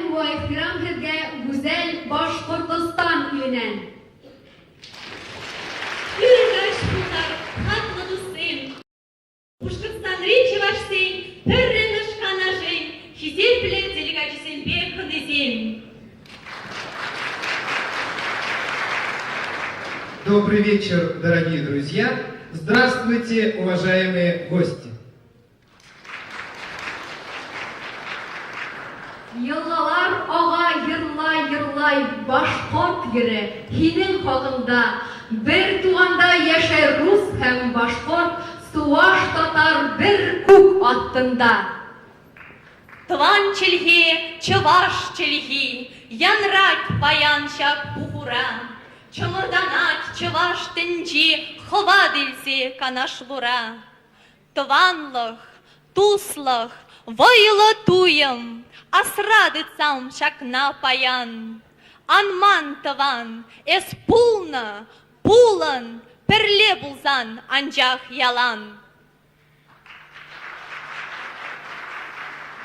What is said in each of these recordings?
Hürmetim ve ihtiram hürge güzel Başkortostan ilinен. Yürügaş bunlar, hatlı dostum. Ушкатстан речи ваш сын, перренаш канажей, хизер билет делегатисен бекхан изем. Добрый вечер, дорогие друзья! Здравствуйте, уважаемые гости! Yıllar ağa yırlay Başkort yeri, hinin hakında, bir tuğanda yaşay Rus hem Başkort, Suvaş Tatar bir kuk attında. Тван чельги, чаваш чельги, янрать паяншак бухура. Чоморданать чаваш тенджи, ховадильси канашлура. Тванлах, туслах, войло туем, асрадыцам шакна паян. Анман таван, эс пулан, перле булзан, анжах ялан.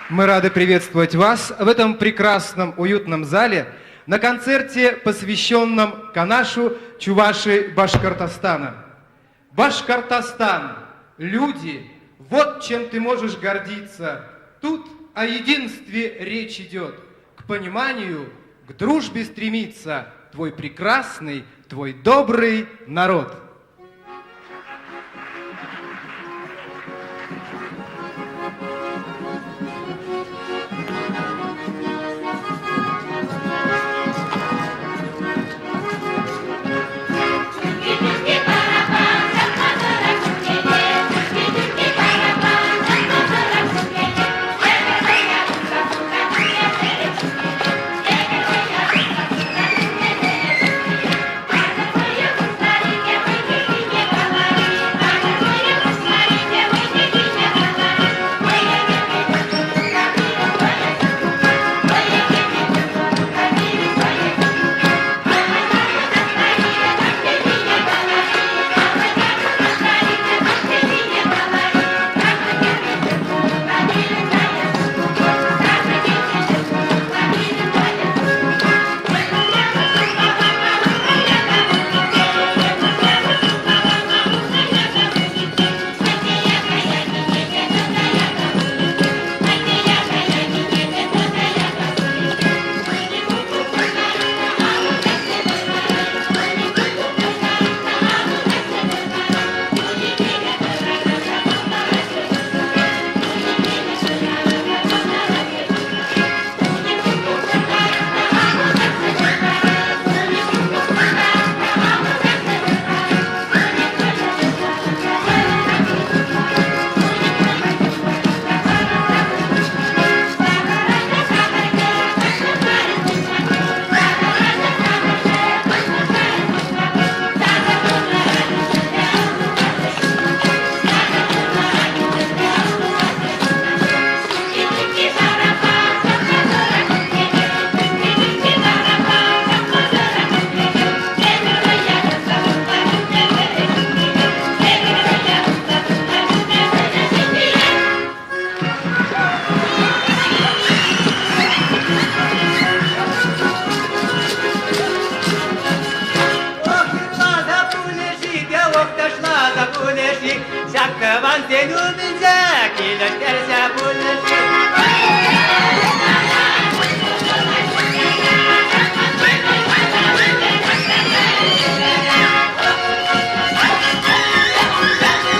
Мы рады приветствовать вас в этом прекрасном, уютном зале на концерте, посвященном Канашу Чуваши Башкортостана. Башкортостан, люди, вот чем ты можешь гордиться. Тут о единстве речь идет, к пониманию, к дружбе стремится твой прекрасный, твой добрый народ.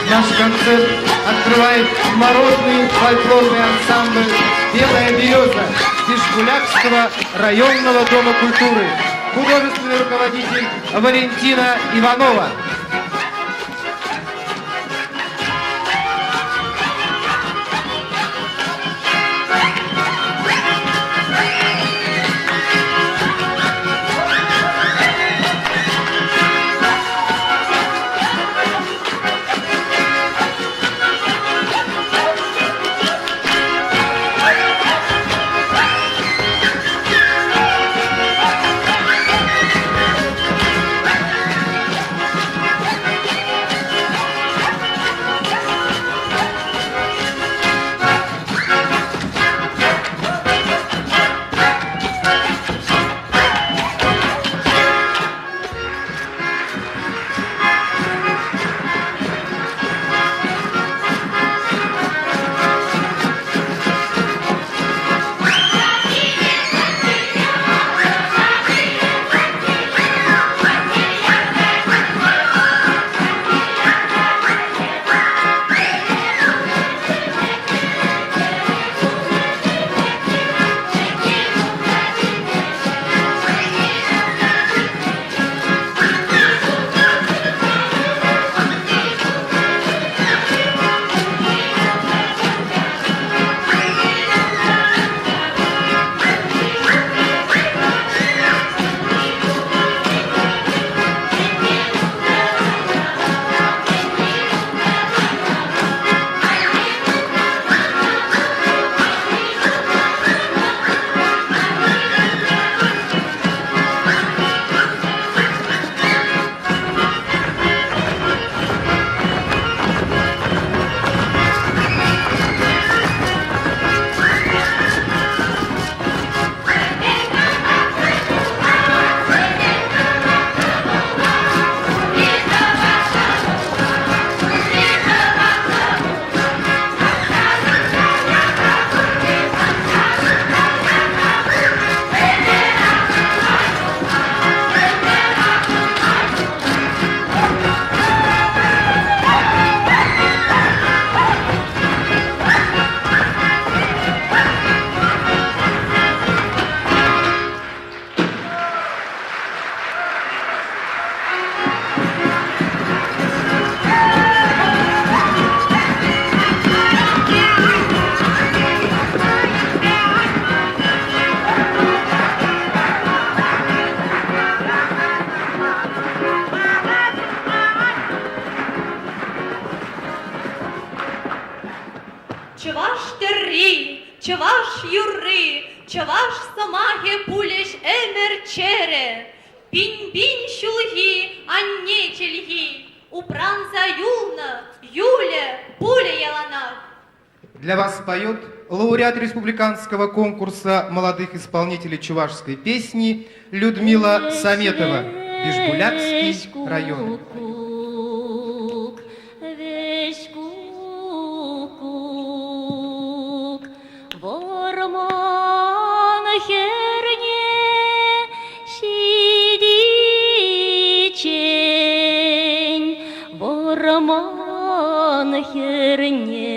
Наш концерт открывает морозный фольклорный ансамбль «Белая береза» Дишгулякского районного дома культуры. Художественный руководитель Валентина Иванова. Чуваш терри, чуваш юры, чуваш самахе пулеш эмерчере. Бинь-бинь щулги, а не чельги. Упранца юлна, Юля, пуля ялана. Для вас поет лауреат республиканского конкурса молодых исполнителей чувашской песни Людмила Саметова, Бишбулякский район. Херне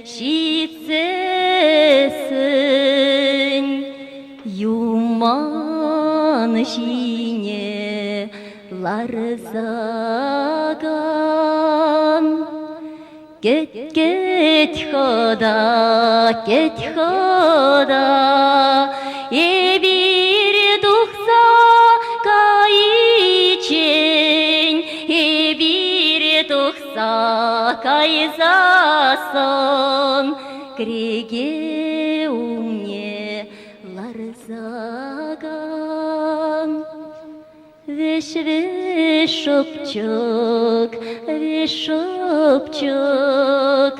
шицесен юман шине ларзаган кет хода ебир тухса кайчен ебир тухса кайзасон креге умне ларзаган веш шопчок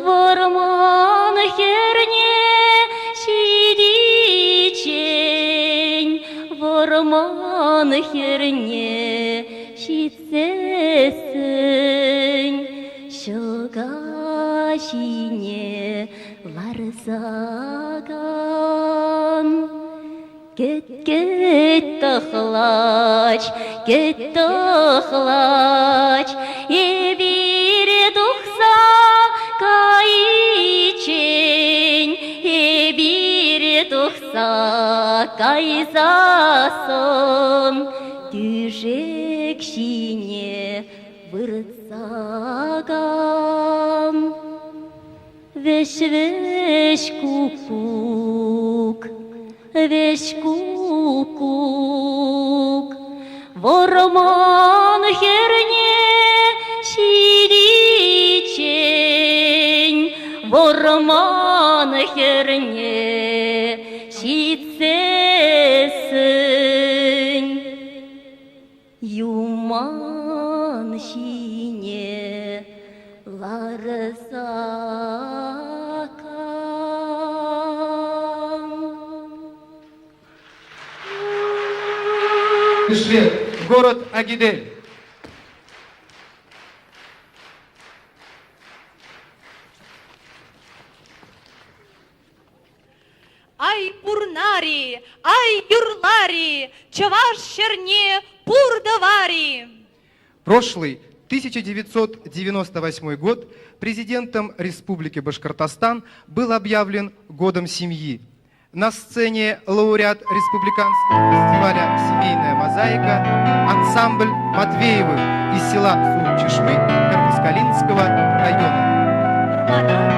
ворман херне шидичень ворман херне шицесень шогашине ларзаган кет тахлач ебир тухса кайчень ебир тухса кайзасон түжек шине вырцаган веш кукук ворман херне шидичень ворман херне шицесень юман шине ларзакан. Пришли в город Агидель. Ай пурнари, ай юрлари, чаваш черне пурдавари. Прошлый 1998 год президентом Республики Башкортостан был объявлен Годом семьи. На сцене лауреат Республиканского фестиваля «Семейная мозаика» ансамбль Матвеевых из села Сум-Чешмы Карпаскалинского района. Сарыгай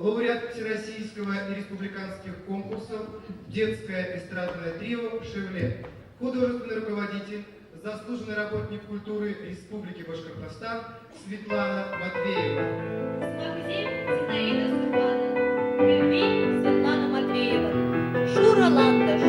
лауреат всероссийского и республиканских конкурсов детское эстрадное трио «Шевле», художественный руководитель, заслуженный работник культуры Республики Башкортостан Светлана Матвеева. Смахзим Зинаида Степановна. Перми Светлана Матвеева. Шура Ландыш.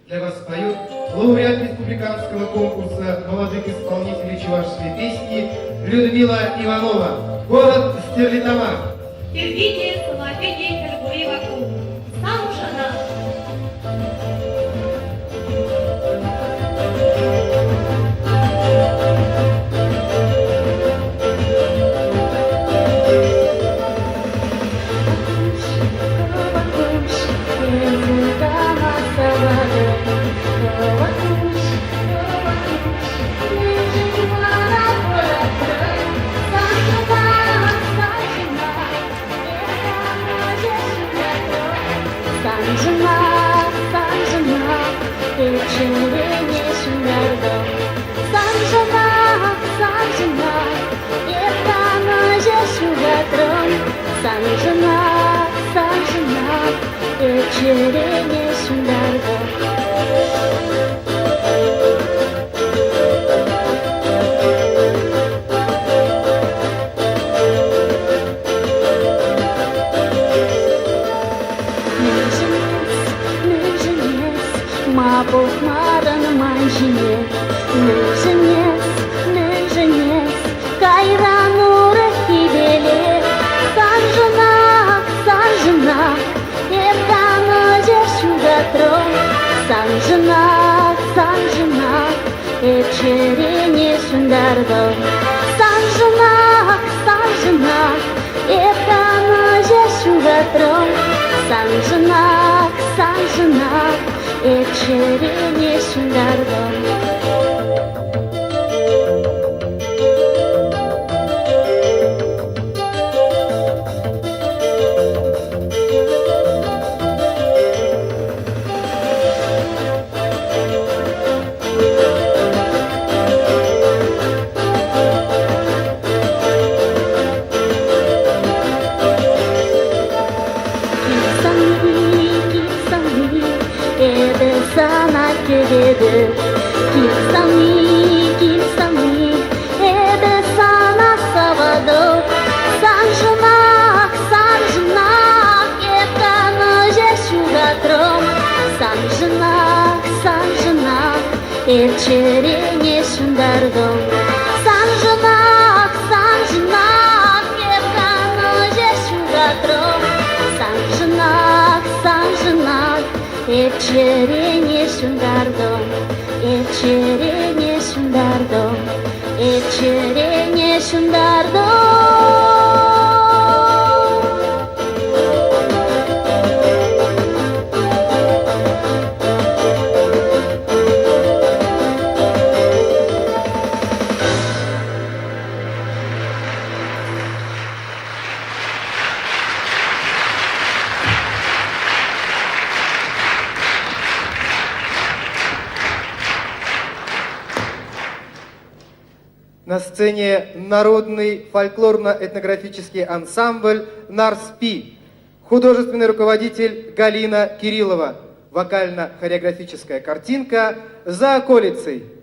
Для вас поют лауреат республиканского конкурса молодых исполнителей чувашской песни Людмила Иванова. Город Стерлитамак. Терпите, самопение, Каргури вокруг. Сам жена. Мабов маран манжине, неженес, кайрануры хибеле, санжына, ертаны жешугатрон, санжына, эчерене шундарго, санжына, ертаны жешугатрон, санжына, эчерене шундарго. келеді. Килсами, еді сана сабады. Санжынақ, еттаны жешу ғатрым. Санжынақ, етчерене шындардым. Санжынақ, еттаны жешу ғатрым. Санжынақ, etçereне şundardым, etçereне şundardым, etçereне şundardım. На сцене народный фольклорно-этнографический ансамбль «Нарспи». Художественный руководитель Галина Кириллова. Вокально-хореографическая картинка «За околицей». Ana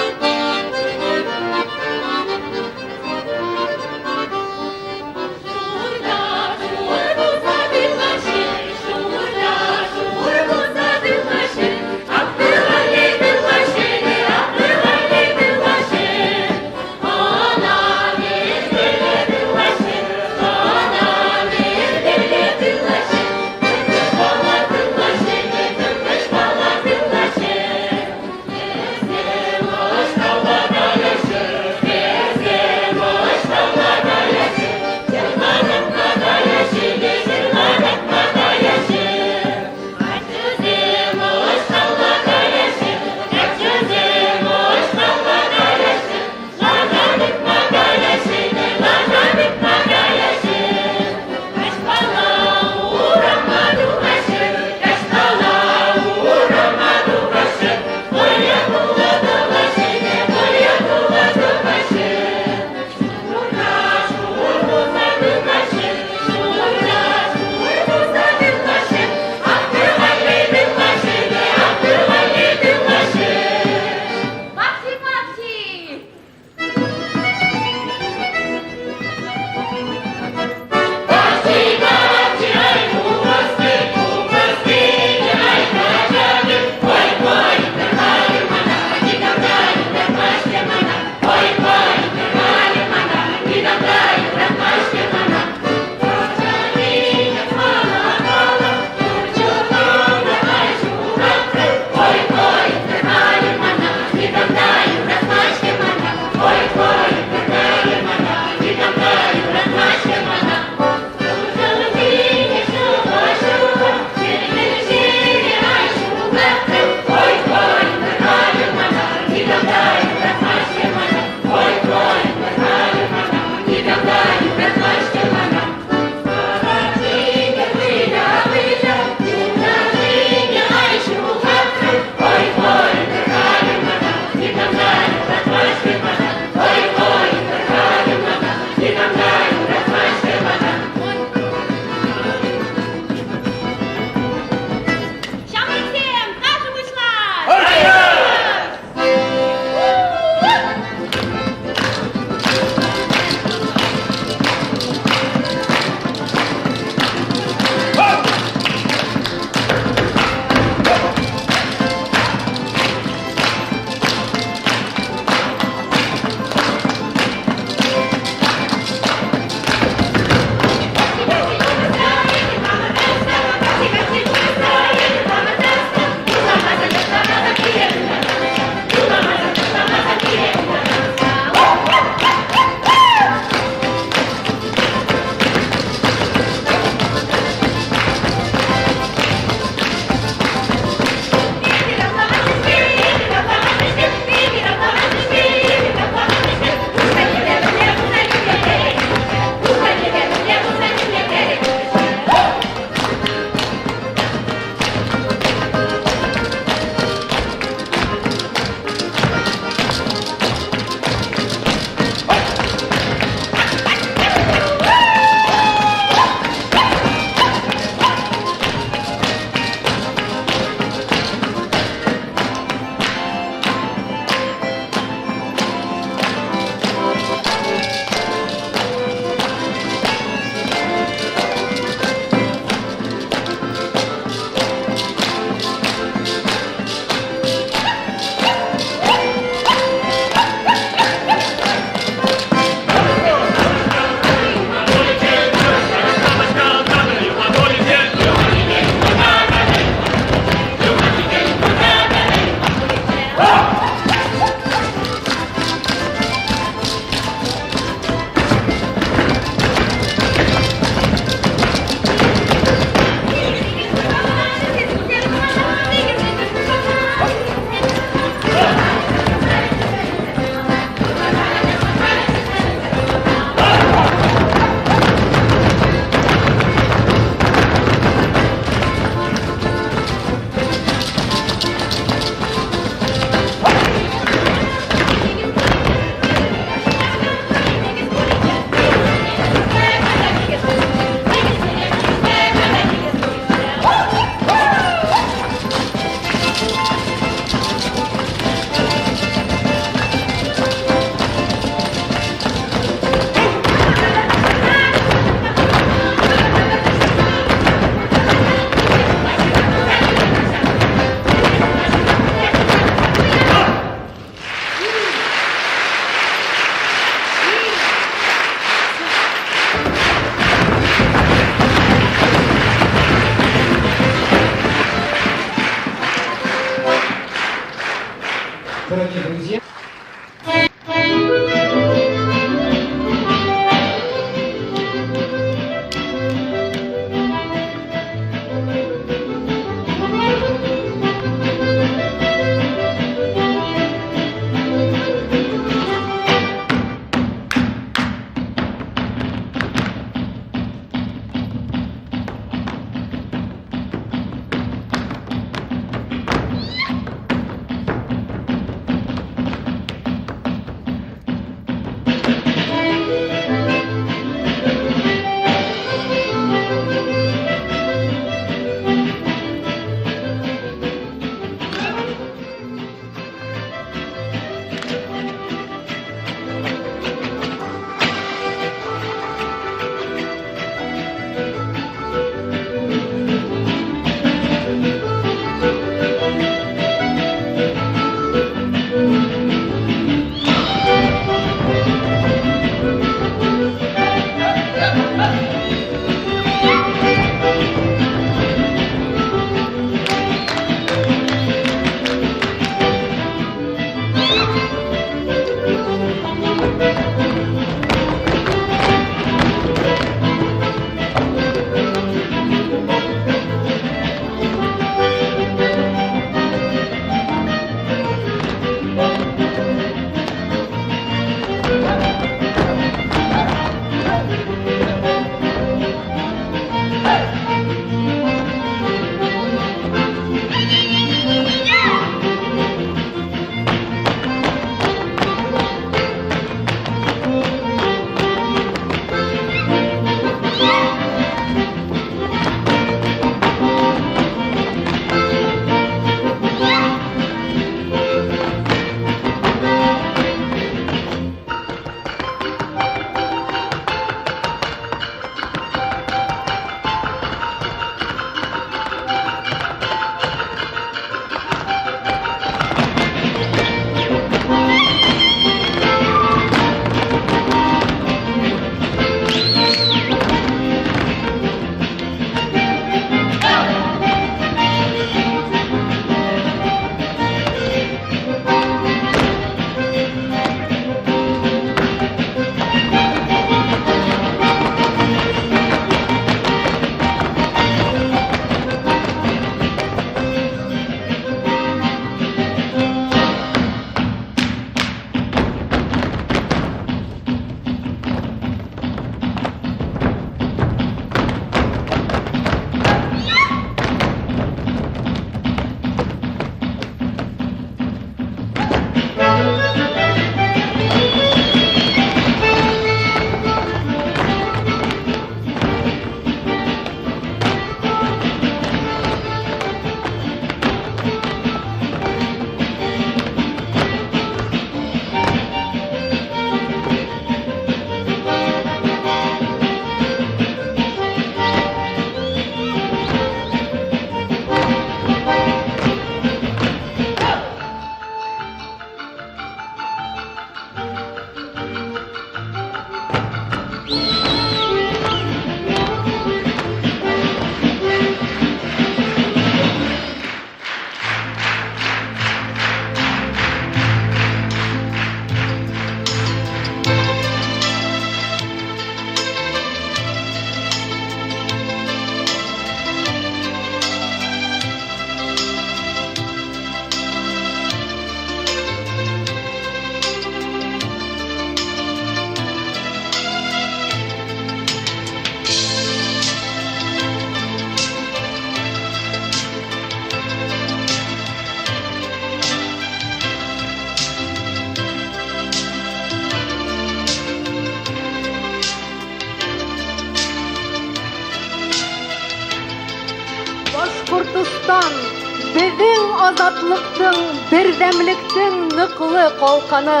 азатлыктың, бердәмлектің ныклы калканы,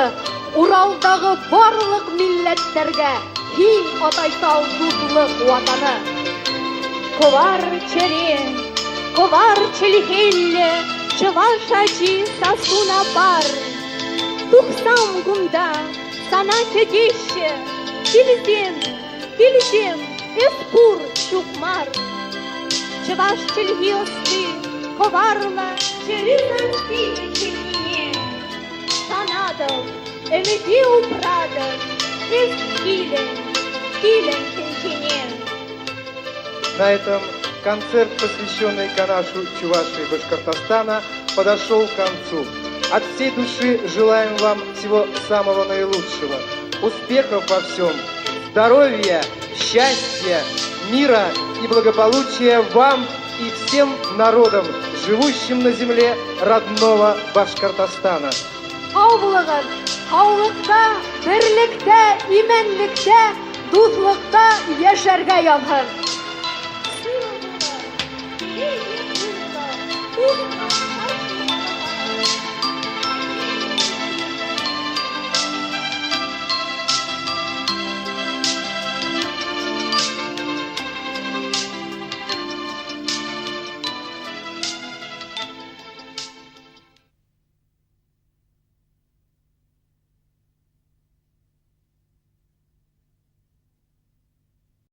Уралдагы барлык милләтләргә киң Атайтал дуслык ватаны. Ковар челхелле, чувашачи сасуна бар. Тухсам гунда, сана кедеше, килзем, эспур чукмар. Чуваш челхиосты, коварла, черезан сиве. Санадов, эмеди убрадов, килен тенчине. На этом концерт, посвященный Канашу Чувашии Башкортостана, подошел к концу. От всей души желаем вам всего самого наилучшего. Успехов во всем, здоровья, счастья, мира и благополучия вам и всем народам, живущим на земле родного Башкортостана. Саулыгыз, саулыкта, берлектә, имәнлектә, дуслыкта яшәргә язгыр.